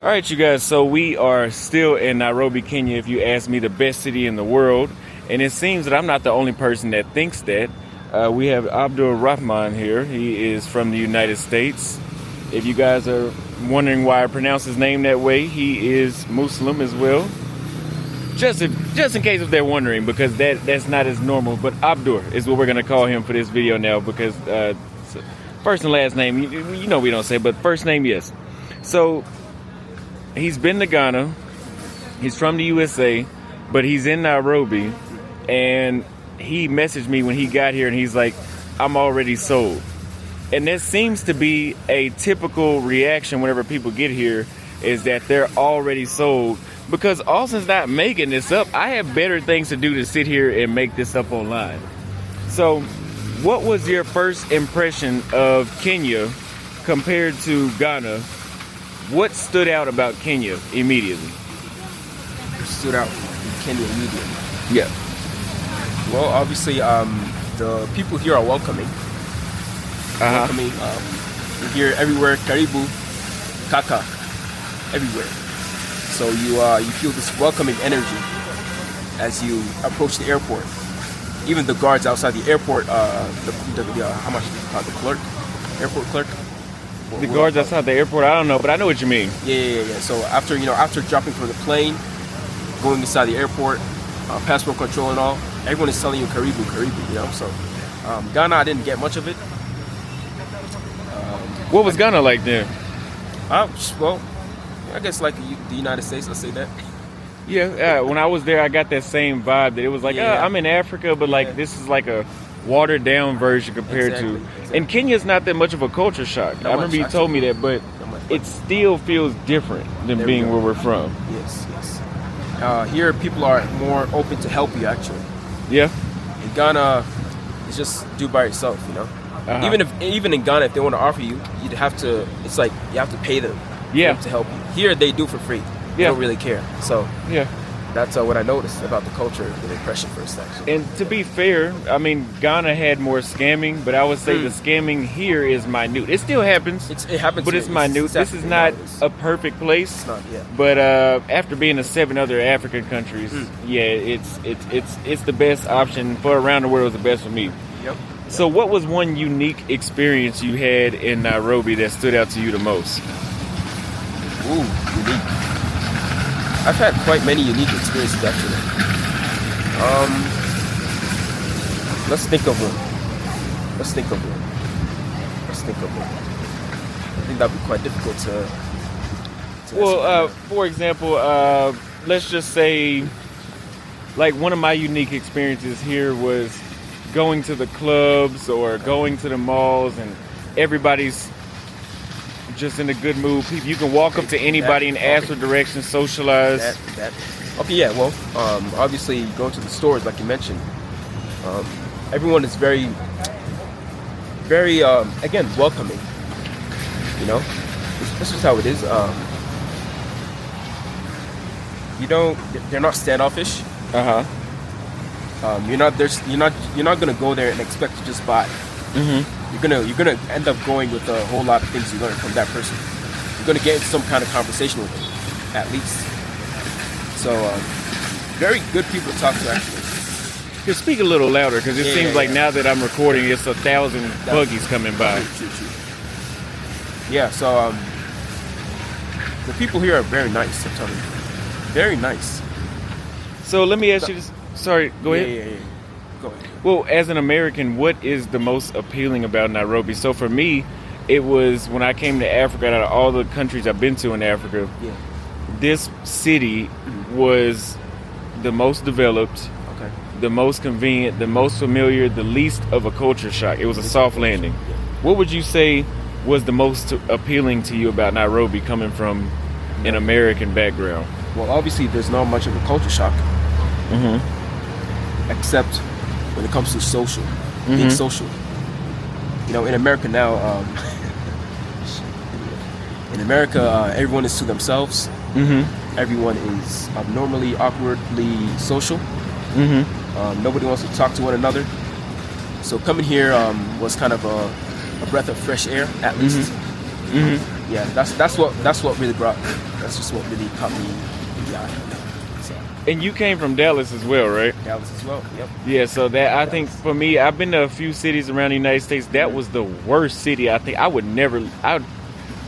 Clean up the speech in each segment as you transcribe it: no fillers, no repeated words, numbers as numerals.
All right, you guys. So we are still in Nairobi, Kenya. If you ask me, the best city in the world, and it seems that I'm not the only person that thinks that. We have Abdul Rahman here. He is from the United States. If you guys are wondering why I pronounce his name that way, he is Muslim as well. Just in case if they're wondering, because that's not as normal. But Abdur is what we're gonna call him for this video now, because first and last name, you know we don't say, but first name, yes. So he's been to Ghana. He's from the USA, but he's in Nairobi, and he messaged me when he got here, and he's like, "I'm already sold." And that seems to be a typical reaction whenever people get here, is that they're already sold. Because Austin's not making this up. I have better things to do to sit here and make this up online. So, what was your first impression of Kenya compared to Ghana? What stood out about Kenya immediately? Stood out in Kenya immediately. Yeah. Well, obviously, the people here are welcoming. Welcoming. You hear everywhere, Karibu, Kaka, everywhere. So you feel this welcoming energy as you approach the airport. Even the guards outside the airport, how much do you call it? The clerk, airport clerk. The guards outside the airport, I don't know, but I know what you mean. Yeah. So after dropping from the plane, going inside the airport, passport control and all, everyone is telling you Karibu. So Ghana, I didn't get much of it. What was Ghana like then? Well, I guess like the United States, let's say that. Yeah, when I was there, I got that same vibe that it was like, I'm in Africa, but like this is like a watered down version compared to. And Kenya's not that much of a culture shock. I remember you told me that, but it still feels different than being where we're from. Yes. Here, people are more open to help you, actually. Yeah. In Ghana, it's just do by yourself, you know. Even in Ghana, if they want to offer you, you'd have to. It's like you have to pay them. To help you. Here, they do for free. They don't really care. So that's what I noticed about the culture, the impression first, actually. And to be fair, I mean, Ghana had more scamming, but I would say the scamming here is minute. It still happens. It happens, but it's minute. This is not a perfect place. It's not, But after being to 7 other African countries, it's the best option for around the world. Is the best for me. Yep. So, what was one unique experience you had in Nairobi that stood out to you the most? Ooh, unique. I've had quite many unique experiences, actually. Let's think of one. I think that'd be quite difficult to Well, for example, let's just say, like, one of my unique experiences here was going to the clubs or going to the malls, and everybody's just in a good mood. You can walk up to anybody and ask for directions, socialize. Well, obviously going to the stores, like you mentioned, everyone is very, very, again, welcoming. You know, this is how it is. They're not standoffish. You're not gonna go there and expect to just buy. You're gonna end up going with a whole lot of things you learn from that person. You're gonna get into some kind of conversation with them, at least. So, very good people to talk to, actually. Just speak a little louder, because it seems like now that I'm recording, it's 1,000 buggies coming by. True. Yeah. So, the people here are very nice. I'm telling you, very nice. So let me ask you this. Sorry, go ahead. Yeah. Go ahead. Well, as an American, what is the most appealing about Nairobi? So for me, it was when I came to Africa, out of all the countries I've been to in Africa, this city was the most developed, the most convenient, the most familiar, the least of a culture shock. It was a soft landing. What would you say was the most appealing to you about Nairobi coming from an American background? Well, obviously, there's not much of a culture shock. Except when it comes to social, being social. You know, in America now, everyone is to themselves. Everyone is abnormally, awkwardly social. Nobody wants to talk to one another. So coming here was kind of a breath of fresh air, at least. Yeah, that's what really brought that's just what really caught me in the eye. So, And you came from Dallas as well, right? Dallas as well. Yep. Yeah, so that I think for me, I've been to a few cities around the United States. That was the worst city. I think I would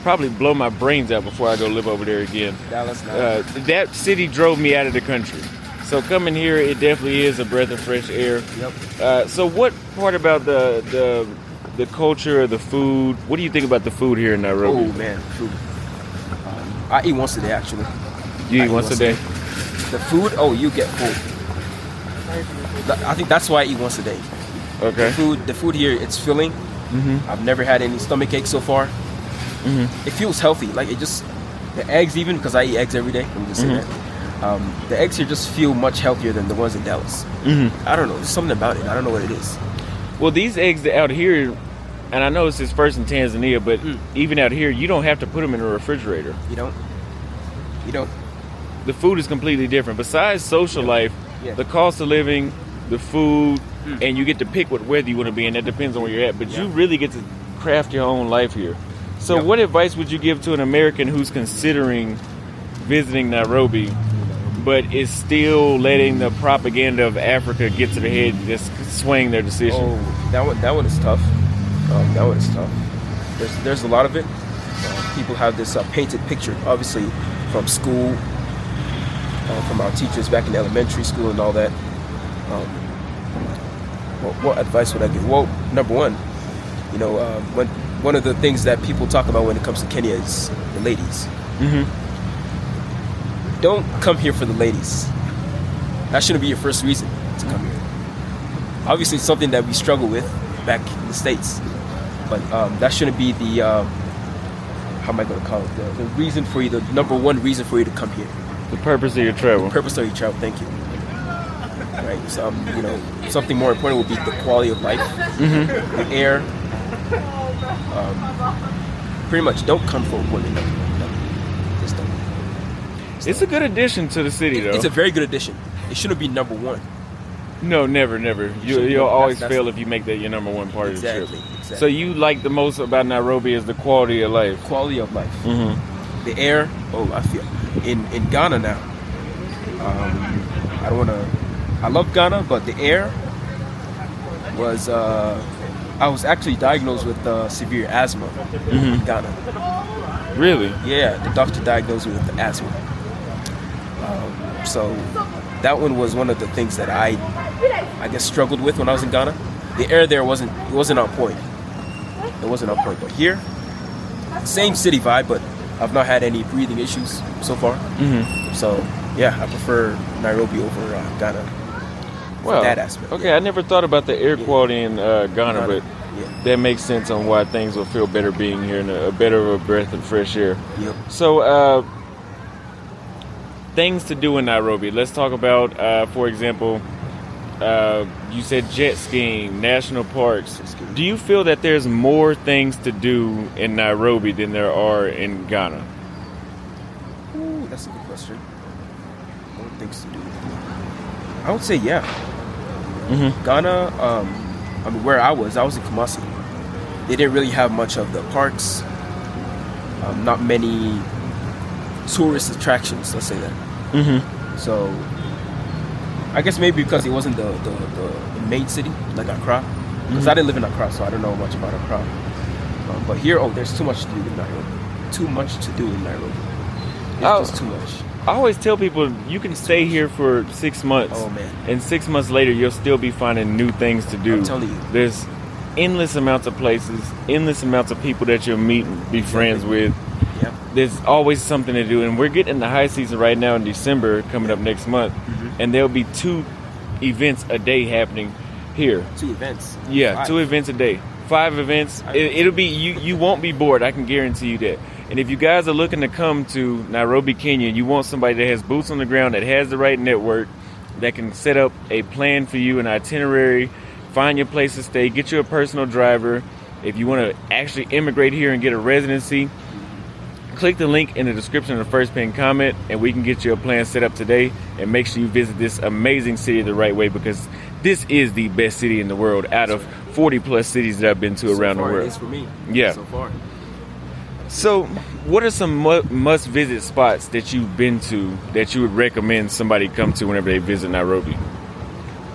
probably blow my brains out before I go live over there again. Dallas. That city drove me out of the country. So coming here, it definitely is a breath of fresh air. Yep. So what part about the culture, the food? What do you think about the food here in Nairobi? Oh man, food. I eat once a day actually. You eat once a day? The food, you get full. I think that's why I eat once a day. Okay. The food here, it's filling. Mm-hmm. I've never had any stomach ache so far. Mm-hmm. It feels healthy. Like the eggs even, because I eat eggs every day. Let me just say that. The eggs here just feel much healthier than the ones in Dallas. Mm-hmm. I don't know. There's something about it. I don't know what it is. Well, these eggs out here, and I know this is first in Tanzania, but even out here, you don't have to put them in a refrigerator. You don't. The food is completely different. Besides social life, the cost of living, the food, and you get to pick what weather you want to be in. That depends on where you're at. But you really get to craft your own life here. So what advice would you give to an American who's considering visiting Nairobi, but is still letting the propaganda of Africa get to their head, just swaying their decision? Oh, that one is tough. That one is tough. There's a lot of it. People have this painted picture, obviously, from school, from our teachers back in elementary school and all that. What advice would I give? Well, number one, one of the things that people talk about when it comes to Kenya is the ladies. Don't come here for the ladies. That shouldn't be your first reason to come here. Obviously, it's something that we struggle with back in the States, but that shouldn't be the how am I going to call it? The reason for you, the number one reason for you to come here. The purpose of your travel. The purpose of your travel. Thank you. Right. So, something more important would be the quality of life, the air. Pretty much, don't come for women. No. Just don't. It's a good addition to the city, though. It's a very good addition. It shouldn't be number one. No, never. You'll always fail if you make that your number one part of the trip. Exactly. So you like the most about Nairobi is the quality of life. Quality of life. The air. I feel in Ghana now. I love Ghana, but the air was. I was actually diagnosed with severe asthma in Ghana. Really? Yeah, the doctor diagnosed me with asthma. So that one was one of the things that I guess struggled with when I was in Ghana. The air there wasn't on point. It wasn't on point. But here, same city vibe, but I've not had any breathing issues so far. So yeah, I prefer Nairobi over Ghana. Well, that aspect. Okay, I never thought about the air quality in Ghana, but that makes sense on why things will feel better being here and a better of a breath of fresh air. Yep. So, things to do in Nairobi. Let's talk about, for example, you said jet skiing, national parks. Do you feel that there's more things to do in Nairobi than there are in Ghana? Ooh, that's a good question. More things to do. I would say yeah. Ghana, where I was in Kumasi. They didn't really have much of the parks. Not many tourist attractions, let's say that. So, I guess maybe because it wasn't the main city, like Accra. Because I didn't live in Accra, so I don't know much about Accra. But here, there's too much to do in Nairobi. Too much to do in Nairobi. It's just too much. I always tell people you can stay here for 6 months. Oh, man. And 6 months later, you'll still be finding new things to do. I'm telling you. There's endless amounts of places, endless amounts of people that you'll meet and be friends with. Yep. There's always something to do. And we're getting in the high season right now in December, coming up next month. And there'll be 2 events a day happening here. 2 events? Yeah, 5. 2 events a day. 5 events. It'll be, you won't be bored. I can guarantee you that. And if you guys are looking to come to Nairobi, Kenya, you want somebody that has boots on the ground, that has the right network, that can set up a plan for you, an itinerary, find your place to stay, get you a personal driver. If you want to actually immigrate here and get a residency, click the link in the description of the first pinned comment, and we can get you a plan set up today. And make sure you visit this amazing city the right way, because this is the best city in the world out of 40 plus cities that I've been to around the world. It is for me. Yeah. So far. So, what are some must-visit spots that you've been to that you would recommend somebody come to whenever they visit Nairobi?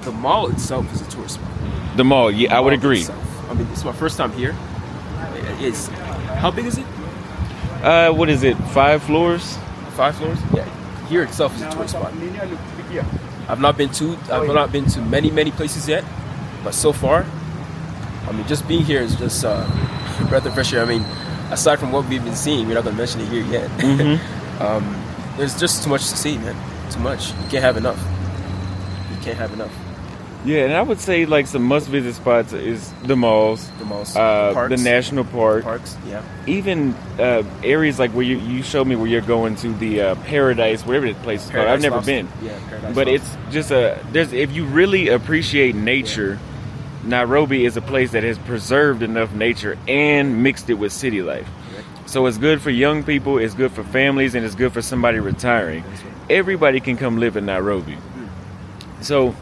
The mall itself is a tourist spot. The mall, yeah, I would agree. Itself. I mean, it's my first time here. It's how big is it? What is it? 5 floors? 5 floors? Yeah. Here itself is a tourist spot. I've not been to many places yet, but so far, I mean, just being here is just breath of fresh air. I mean, aside from what we've been seeing, we're not gonna mention it here yet. Mm-hmm. There's just too much to see, man. Too much. You can't have enough. You can't have enough. Yeah, and I would say like some must-visit spots is the malls, parks, the national parks, yeah. Even areas like where you showed me where you're going to the Paradise, whatever the place is called. I've never been. Yeah, Paradise. But it's just if you really appreciate nature, Nairobi is a place that has preserved enough nature and mixed it with city life. So it's good for young people, it's good for families, and it's good for somebody retiring. Everybody can come live in Nairobi. So,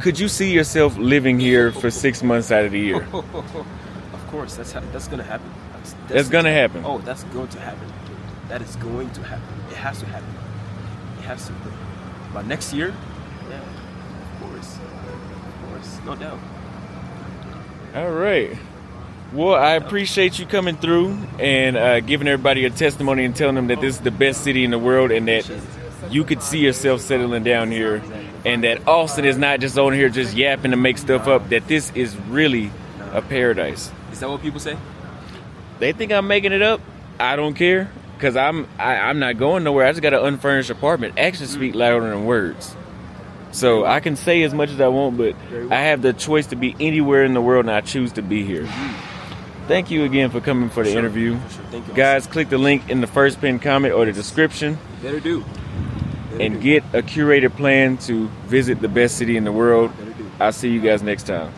could you see yourself living here for 6 months out of the year? Of course, that's going to happen. That's going to happen. Oh, that's going to happen. That is going to happen. It has to happen. It has to. But next year, yeah, of course, no doubt. All right. Well, I appreciate you coming through and giving everybody a testimony and telling them that this is the best city in the world and that you could see yourself settling down here. And that Austin is not just on here just yapping to make stuff up, that this is really a paradise. Is that what people say? They think I'm making it up. I don't care, because I'm not going nowhere. I just got an unfurnished apartment. Actions speak louder than words. So I can say as much as I want, but I have the choice to be anywhere in the world, and I choose to be here. Thank you again for coming for the interview. Thank you. Guys, click the link in the first pinned comment or the description. You better do. And get a curated plan to visit the best city in the world. I'll see you guys next time.